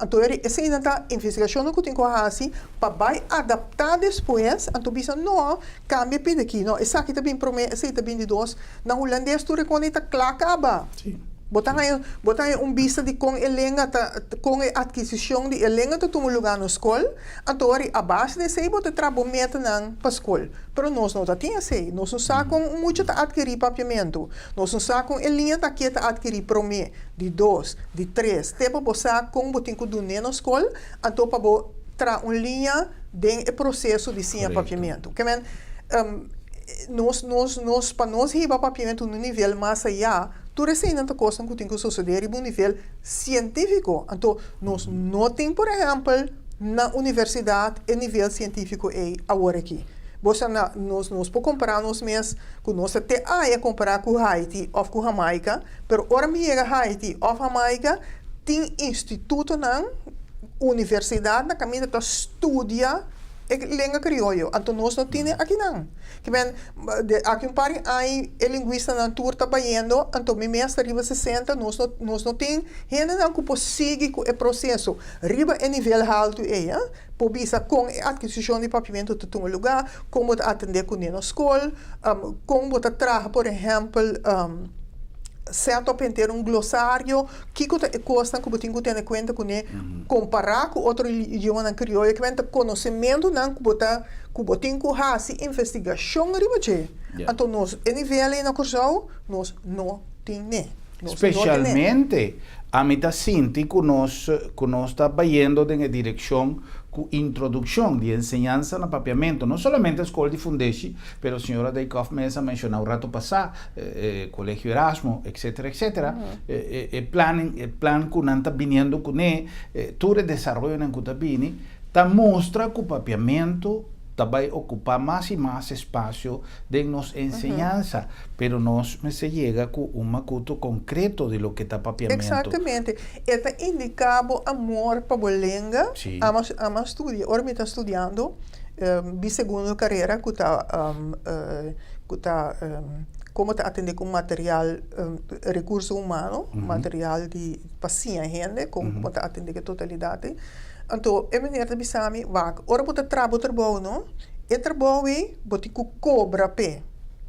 Então, essa é a investigação que temos que fazer para adaptar depois. Então, bisa não, cambia para aqui. Não, essa aqui também promete, essa também de dois. Na holandês, tu reconhece que acaba. Botar aí vista de com elenga com a aquisição de elenga to um lugar na escola, então a base de sei botar trabalho meta na para escola. Pero nós não tinha sei, nós não sacam muito a adquirir papiamento, nós não sacam elenga tá que tá adquirir promê de 2, de 3, tempo botar com botin com do na escola, então para tra uma linha de processo de sim papiamento. Que men nós para nós riba papiamento no nível mais allá. Tu recém tanta coisa que tem que suceder em nível científico. Então, nós não temos, por exemplo, na universidade, em nível científico agora aqui. Nós podemos comparar nós mesmos, que nós até comparar com Haiti ou com Jamaica, mas ora me chega Haiti ou Jamaica, tem instituto na universidade, na caminho de estudia a língua criolla. Então, nós não temos aqui não. Aqui um par aí é linguista na tour trabalhando, então me mestre arriba 60, nós não tem gente não que seguir o processo. Arriba é nível alto por bisa com a aquisição de papiamento de um lugar, como atender com na escola, como trabalhar, por exemplo, certo para ter glossário que custa que tem que ter em conta com comparar com outro idioma na criolla que tem conhecimento não que tem que fazer investigação arriba então nós em nível na curso nós não tem especialmente a mim está sinto que nós está indo na direção com introdução de enseñanza no papiamento, não somente a escola de Fundesi, pero a senhora Deikoff Mesa mencionou o rato passado, Colégio Erasmo, etc, etc. Plan que não está vindo com ele, todo o desenvolvimento que está vindo, mostra que o papiamento vai ocupar mais e mais espaço de nossa enseñanza, pero nós se chega com macuto concreto de lo que está papiamento. Exatamente. Está indicado amor para a língua, a estudar. Ora, me está estudando, minha segunda carreira, que está como está atender com material, recurso humano, material de paciência, como está atender a totalidade. Então, é maneira de bisami, ora bota trabalho, não? E trabalho bota que cobra pé.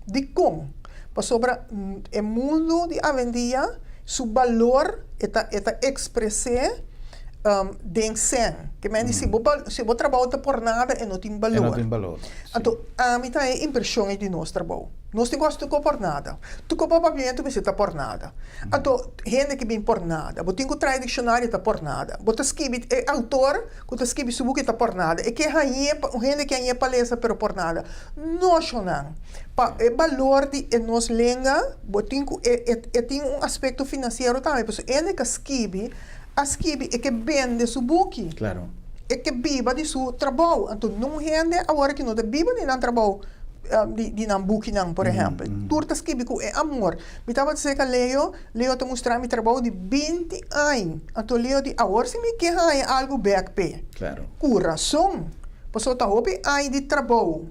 De como? Para sobra o mundo de avendia, seu valor está expressar de sen. Que me diz, se você trabalha por nada, não tem valor. Não tem valor. Então, a mim é a impressão de nosso trabalho. Nós não gostamos por nada. Tu compra papiamento, você está por nada. Então, gente que vem por nada. Você tem que trazer dicionário, está por nada. Você escreve, autor, que você escreve sobre o que está por nada. E que gente que é palestra, pero por nada. Nós não. O valor de nossa língua, tem aspecto financeiro também. Porque ele que escreve é que vende seu book. Claro. É que viva de seu trabalho. Então, não rende agora que não viva de não trabalho. De não book não, por exemplo. Turta escreve com amor. Me estava dizendo que Leo te mostrar meu trabalho de 20 anos. Então, Leo de agora se me quer algo back. Claro. Coração. Porque eu houve aí de trabalho.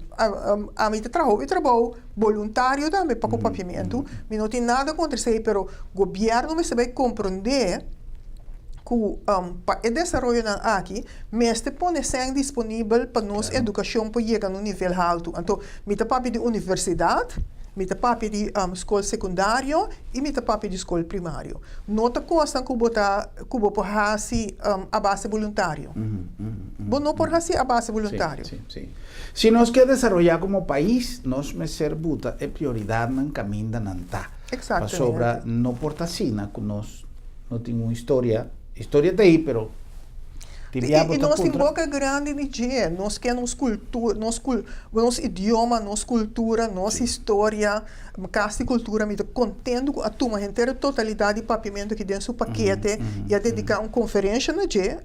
A mim trabalho voluntário também para o papiamento. Me não tem nada contra isso, mas o governo me sabe compreender que para o desenvolvimento aqui, mestre põe ser disponível para nossa educação para chegar no nível alto. Então, me está papi de universidade, me está papi de escola secundária e me está papi de escola primária. Nota coisa que eu por a base voluntária. Não por a base voluntária. Sim. Se nós queremos desenvolver como país, nós me ser buta é prioridade no caminho da nanta. Exatamente. Sobra não porta sina que nós não temos uma história está aí, pero e nós temos boca grande de dia, nós queremos cultura, nosso idioma, nossa cultura, nossa história, casa cultura, me contendo com a turma inteira, totalidade de papiamento que dentro do paquete e a dedicar uma conferência no dia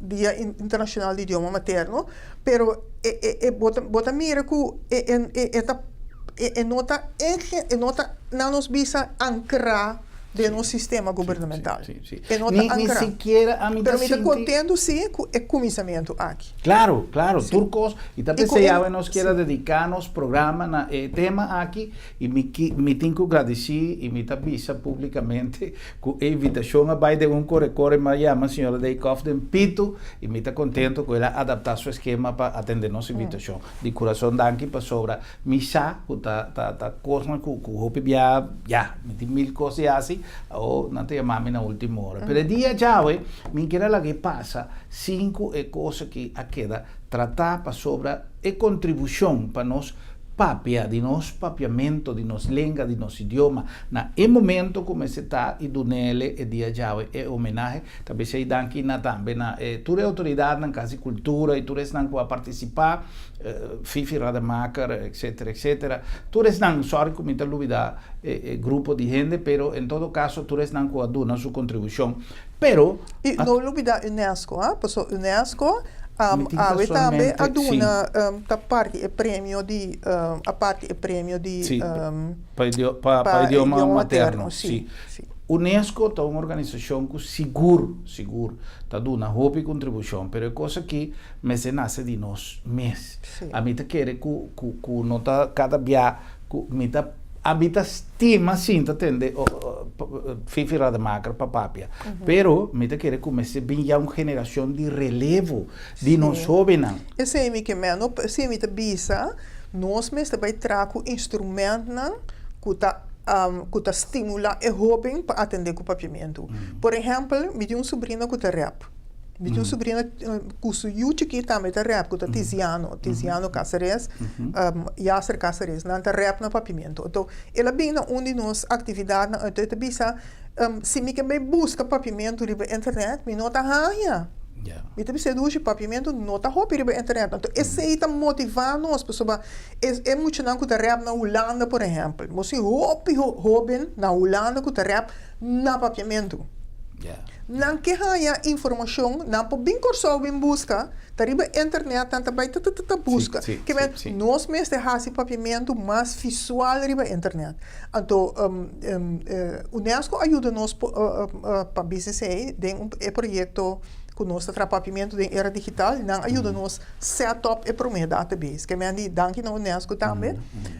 dia internacional de idioma materno, pero bota mira que nota não nos visa ancrar de nosso sistema governamental. Sim. Nem sequer a mim mas está contendo sim com o começamento aqui. Claro. Turcos e também se já nós queira dedicar nos programa na tema aqui e me tenho que agradecer e me avisa publicamente com a invitação a vai de corre Miami, senhora Deikoff de Pito e me está contento com ela adaptar seu esquema para atender nossa invitação. De coração danke para sobra missa tá coisa com hope já me tem mil coisas assim ou não te chamamos na última hora. Pero dia já, me quer lá que passa 5 coisas que a queda tratar para sobre a contribuição para nós papia, de nosso papiamento, de nossa língua, de nosso idioma. Na momento como se está e do nele e dia já é homenagem, talvez se daqui na também na toda autoridade na casa cultura e todos não pode participar, Fifi Rademacher, etc. Todos não sorry como está lúbida grupo de gente, pero em todo caso todos não pode dar sua contribuição. Pero e não lúbida UNESCO, porque UNESCO também a parte é prêmio de para idioma materno. Sim. UNESCO é uma organização que seguro está dando uma contribuição, mas é coisa que me nasce de nós mesmos. A mim quer que nota cada dia a mim estima sim, entende? Fifi Rademacher para papia. Pero me quer que comece bem já uma geração de relevo de nós jovens. Esse é o que menos, se me bisa, nós mesmo vai trazer instrumentos que estimula o jovem para atender com o papiamento. Por exemplo, me tem sobrinho que está rap. Me tem sobrinho que su chiquito também está rap, que está Tiziano Cáceres, Yasser Cáceres, não está rap no papiamento. Então, ela vem na onde nós atividade, então, bisa se me que busca papiamento riba internet, me nota haya. Yeah. Me te precisa de papiamento, nota hopi riba internet. Então, esse aí está motivando as pessoas. É muito não que tá rap na Holanda, por exemplo. Você hopi hoben na Holanda que tá rap na papiamento. Yeah. Não que haya informação, não por bem cursar bem busca, tá riba internet, tanto vai busca. Que nós mesmos hasi papiamento mais visual riba internet. Então, UNESCO ajuda nós para BCC, tem projeto que nós papiamento de era digital, não ajuda nós set up e prometer database. Que me danke na UNESCO também,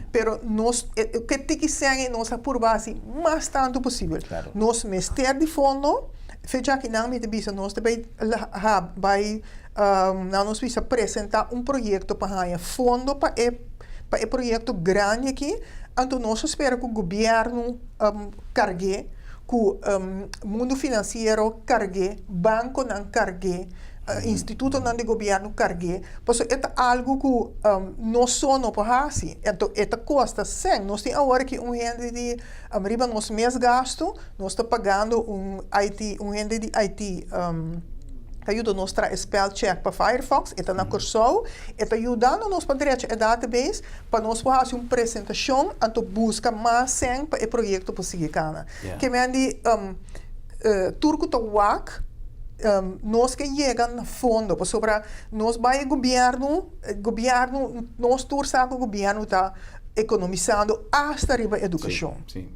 pero nós que tem que ser nós por base mais tanto possível. Claro. Nós mestre de fundo. Fecha que não me debisa nós também vai nós precisa apresentar projeto para ganhar fundo para o projeto grande aqui. Então nós espera que o governo cargue, que o mundo financeiro cargue, banco não cargue, instituto não de governo cargue, porque é algo que nós só não podemos fazer. Então, é custa sem. Nós temos agora que rende de riba nós mês gasto, nós estamos pagando rende de IT, que ajuda nós a spell check para Firefox, é na cursor, é ajudando nós para direito a database, para nós fazer uma apresentação, então busca mais sem para o projeto para seguir cana. Que me andi turco to WAC, nós que chegamos no fundo, sobre nós vai governo, nós torcer que o governo está economizando hasta riba educação. Sim.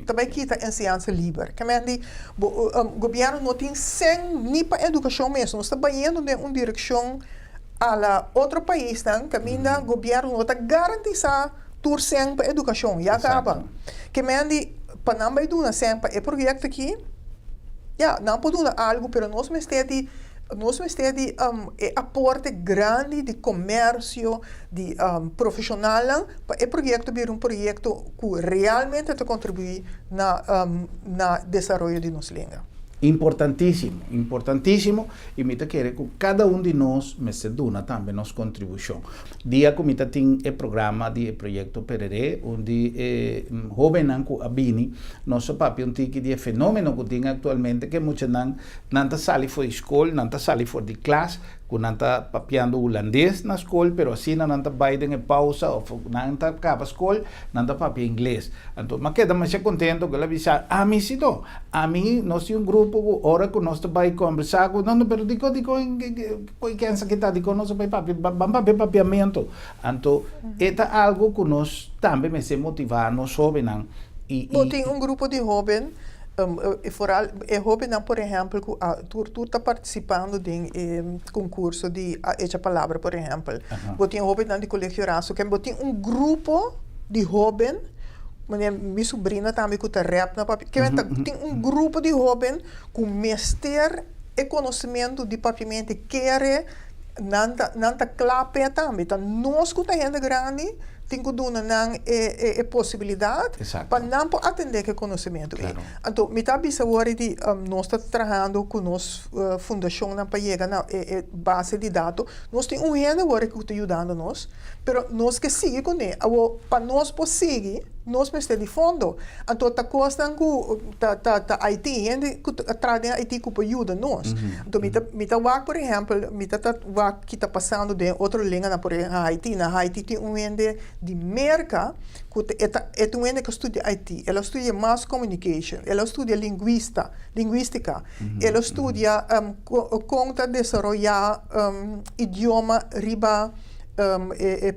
Também quita a ciência livre. Que o governo não tem sem nem para educação mesmo. Nós estamos indo em uma direção a outro país, que o governo não está garantizando torcer para educação. E acaba. Que para não vai dar sempre o projeto aqui. Não pode dar algo, mas nós temos aporte grande de comércio, de profissional, para o projeto vir projeto que realmente te contribui na desenvolvimento de nossa língua. Importantíssimo, e me quer que cada de nós me se dona também nossa contribuição. Dia que me tem o programa de projeto Perere, onde jovem nanco abini, nosso papi tique de fenômeno que tem atualmente que muitos não sali for escola, não sali for de classe, que não está papiando holandês na escola, pero assim não está baidem em pausa, ou não está acaba a escola, não está papi inglês. Então, mas queda mais contento que ela avisa, mim sim, nós temos grupo, ora que nós vai conversar com, não, pero digo, quem se está, digo, nós vai papiamento. Então, é algo que nós também me se motivar, nós jovens, tem grupo de jovens, jovem, por exemplo, tu está participando de concurso de essa palavra, por exemplo. Tem jovem de colégio raso, que tem grupo de jovem, minha sobrinha também que está rap na papel, que tem grupo de jovem com mestre e conhecimento de papiamento quer não tá clape também. Então, nós que tá gente grande tem que dar a possibilidade para não atender que conhecimento. Claro. Então, me está agora de nós está trabalhando com nossa fundação para chegar na base de dados. Nós temos gente agora que está ajudando nós, mas nós que seguir com ele. Para nós conseguir, nós precisamos de fundo. Então, está custando que IT, que trazem IT que ajuda nós. Então, me está por exemplo, me está que está passando de outra língua por Haiti. Na Haiti tem gente de merca que é uma que estuda IT. Ela estuda mass communication, ela estuda linguística, ela estuda como desenvolver idioma riba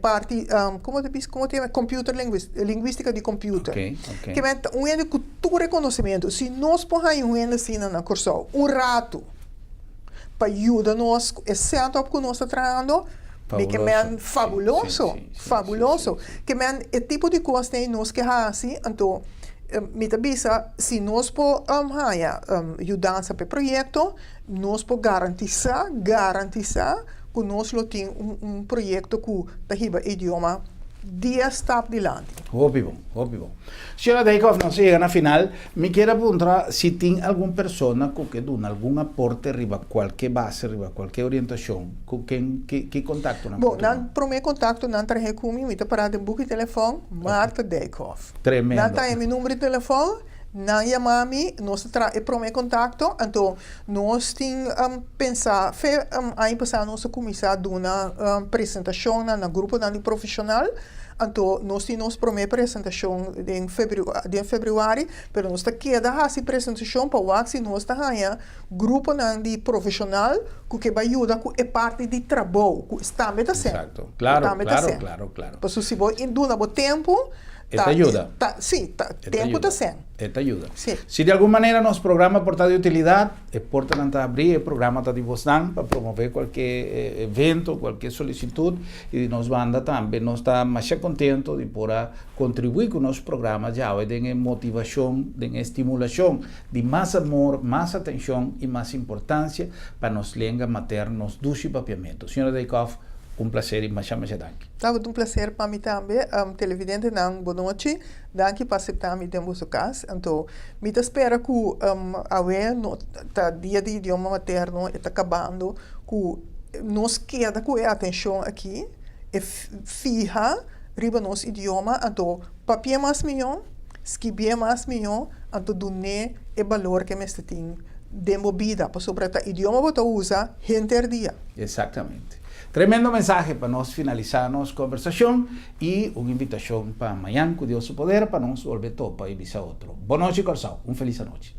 parte como te chama computer linguística de computer. Que é uma cultura e conhecimento. Se nós podemos assim na curso rato para ajudar nós, exceto que nós estamos trabalhando, que é fabuloso. Que é tipo de coisa que nós que assim, então me avisa se nós podemos ajudar para o projeto, nós podemos garantizar que nós temos projeto que está idioma 10 steps adiante. Óbvio. Senhora Daykoff, nós chegamos na final. Me quero perguntar se tem alguma pessoa que dá algum aporte riba qualquer base, riba qualquer orientação, com quem que contacto? Bom, para meu contato, não traje comigo, me para de book de telefone, Marta Daykoff. Tremendo. Não tem meu número de telefone, na Yamami, nós tra e prome contacto, então nós tem pensar, aí passar nossa comissão de uma apresentação na grupo de profissional, então nós temos prome apresentação em fevereiro, pero nós queda essa apresentação para o axi nós tá grupo de profissional que vai ajudar com parte de trabalho, que está me sendo. Exato. Claro. Por se você induna o tempo, esta ajuda. Tempo está sendo. Esta ajuda. Sí. Se de alguma maneira nosso programa porta de utilidade, é porta não está abrir, o programa está de vostan para promover qualquer evento, qualquer solicitude e nós banda também, nós está mais contento de poder contribuir com o nosso programa já, de motivação, de estimulação, de mais amor, mais atenção e mais importância para nos língua materna, nos duche papiamento. Senhora Deikoff, um prazer e mais danke. Tá, um prazer para mim também, televidente, boa noite, danke por aceitar me em vosso caso. Então, me espera que tá dia de idioma materno está acabando, que nos queda com a atenção aqui, e fija, riba nosso idioma, então, papel mais melhor, escrever mais melhor, então, donar o valor que me tem de movida, para sobre o idioma que usa, gente dia. Exatamente. Tremendo mensaje para nós finalizar nossa conversação e uma invitação para amanhã, com Deus o poder, para nós volver topa e visar outro. Boa noite, Corsal. Feliz noite.